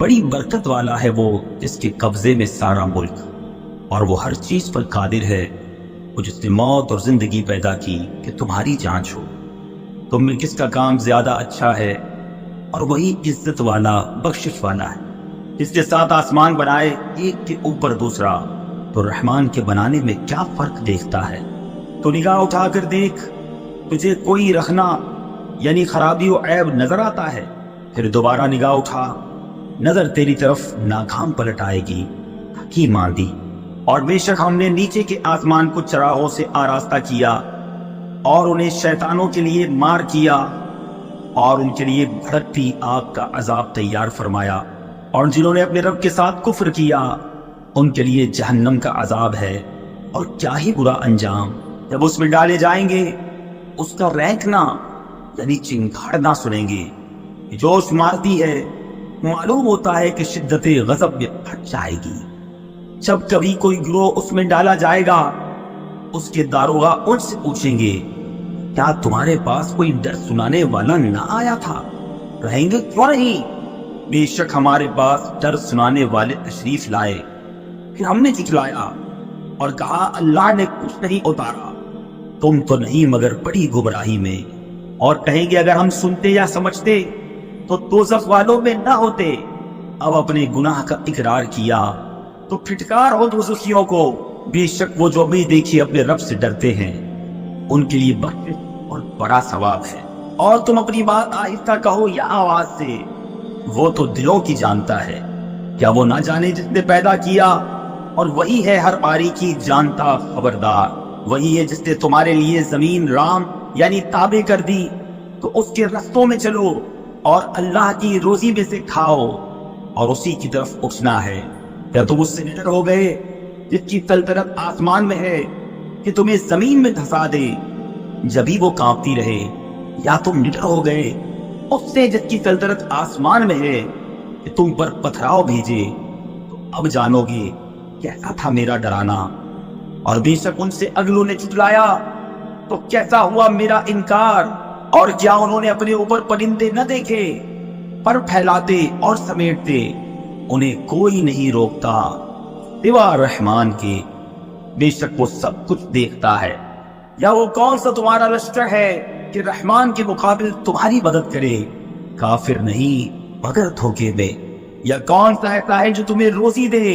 بڑی برکت والا ہے وہ جس کے قبضے میں سارا ملک، اور وہ ہر چیز پر قادر ہے، وہ جس نے موت اور زندگی پیدا کی کہ تمہاری جانچ ہو تم میں کس کا کام زیادہ اچھا ہے، اور وہی عزت والا بخشش والا ہے جس نے 7 آسمان بنائے ایک کے اوپر دوسرا، تو رحمان کے بنانے میں کیا فرق دیکھتا ہے؟ تو نگاہ اٹھا کر دیکھ، تجھے کوئی رکھنا یعنی خرابی و عیب نظر آتا ہے؟ پھر دوبارہ نگاہ اٹھا، نظر تیری طرف ناکام پلٹ آئے گی، حکیم آندھی۔ اور بے شک ہم نے نیچے کے آسمان کو چراغوں سے آراستہ کیا، اور انہیں شیطانوں کے لیے مار کیا، اور ان کے لیے بھڑکتی آگ کا عذاب تیار فرمایا، اور جنہوں نے اپنے رب کے ساتھ کفر کیا ان کے لیے جہنم کا عذاب ہے، اور کیا ہی برا انجام۔ جب اس میں ڈالے جائیں گے اس کا رینکنا یعنی چنگھاڑنا سنیں گے، جوش مارتی ہے، معلوم ہوتا ہے کہ شدت غضب میں پھٹ جائے گی۔ جب کبھی کوئی گروہ اس میں ڈالا جائے گا اس کے داروغہ ان سے پوچھیں گے، کیا تمہارے پاس کوئی ڈر سنانے والا نہ آیا تھا؟ رہیں گے کیوں نہیں، بے شک ہمارے پاس ڈر سنانے والے تشریف لائے، پھر ہم نے جھٹلایا اور کہا اللہ نے کچھ نہیں اتارا، تم تو نہیں مگر بڑی گمراہی میں۔ اور کہیں گے اگر ہم سنتے یا سمجھتے تو دوزخ والوں میں نہ ہوتے۔ اب اپنے گناہ کا اقرار کیا تو پھٹکار ہو دوزخیوں کو، بے شک وہ جو بھی دیکھیے اپنے رب سے ڈرتے ہیں ان کے لیے بخشش اور بڑا ثواب ہے۔ اور تم اپنی بات آہستہ کہو یا آواز سے، وہ تو دلوں کی جانتا ہے، کیا وہ نہ جانے جس نے پیدا کیا؟ اور وہی ہے ہر باریکی جانتا خبردار، وہی ہے جس نے تمہارے لیے زمین رام یعنی تابع کر دی، تو اس کے رستوں میں چلو اور اللہ کی روزی میں سے کھاؤ اور اسی کی طرف اٹھنا ہے۔ کیا تم اس سے نڈر ہو گئے جس کی سلطنت آسمان میں ہے کہ تمہیں زمین میں دھسا دے جبھی وہ کانپتی رہے؟ یا تم نڈر ہو گئے اس سے جس کی سلطنت آسمان میں ہے کہ تم پر پتھراؤ بھیجے؟ تو اب جانو گے کیسا تھا میرا ڈرانا، اور بے شک ان سے اگلوں نے جھٹلایا تو کیسا ہوا میرا انکار۔ اور کیا انہوں نے اپنے اوپر پرندے نہ دیکھے، پر پھیلاتے اور سمیٹتے، انہیں کوئی نہیں روکتا سوا رحمان کے، بے شک وہ سب کچھ دیکھتا ہے۔ یا وہ کون سا تمہارا لشکر ہے کہ رحمان کے مقابل تمہاری مدد کرے؟ کافر نہیں مگر دھوکے میں۔ یا کون سا ایسا ہے جو تمہیں روزی دے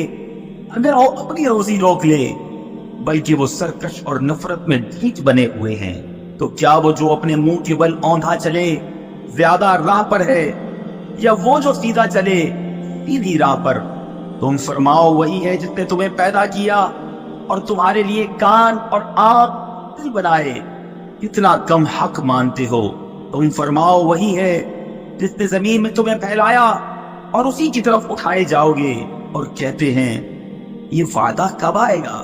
اگر وہ اپنی روزی روک لے؟ بلکہ وہ سرکش اور نفرت میں ڈھیچ بنے ہوئے ہیں۔ تو کیا وہ جو اپنے منہ کے بل اوندھا چلے زیادہ راہ پر ہے، یا وہ جو سیدھا چلے سیدھی راہ پر؟ تم فرماؤ وہی ہے جس نے تمہیں پیدا کیا اور تمہارے لیے کان اور آنکھ دل بنائے، کتنا کم حق مانتے ہو۔ تم فرماؤ وہی ہے جس نے زمین میں تمہیں پھیلایا اور اسی کی طرف اٹھائے جاؤ گے، اور کہتے ہیں یہ وعدہ کب آئے گا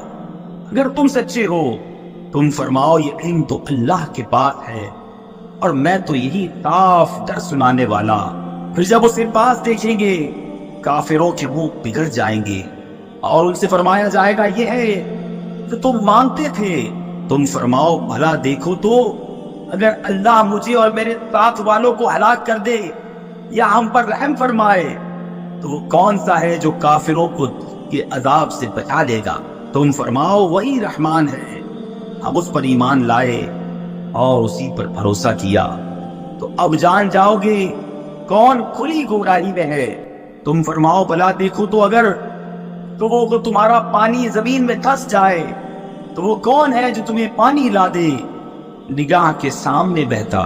اگر تم سچے ہو؟ تم فرماؤ یہ علم تو اللہ کے پاس ہے، اور میں تو یہی صاف ڈر سنانے والا۔ پھر جب اسے پاس دیکھیں گے کافروں کے منہ بگڑ جائیں گے، اور ان سے فرمایا جائے گا یہ ہے کہ تم مانگتے تھے۔ تم فرماؤ بھلا دیکھو تو اگر اللہ مجھے اور میرے ساتھ والوں کو ہلاک کر دے یا ہم پر رحم فرمائے تو وہ کون سا ہے جو کافروں کو کے عذاب سے بچا لے گا؟ تم فرماؤ وہی رحمان ہے۔ ہم اس پر ایمان لائے اور اسی پر بھروسہ کیا، تو اب جان جاؤ گے کون کھلی گمراہی میں ہے۔ تم فرماؤ بھلا دیکھو تو اگر تو وہ تمہارا پانی زمین میں دھس جائے تو وہ کون ہے جو تمہیں پانی لا دے نگاہ کے سامنے بہتا؟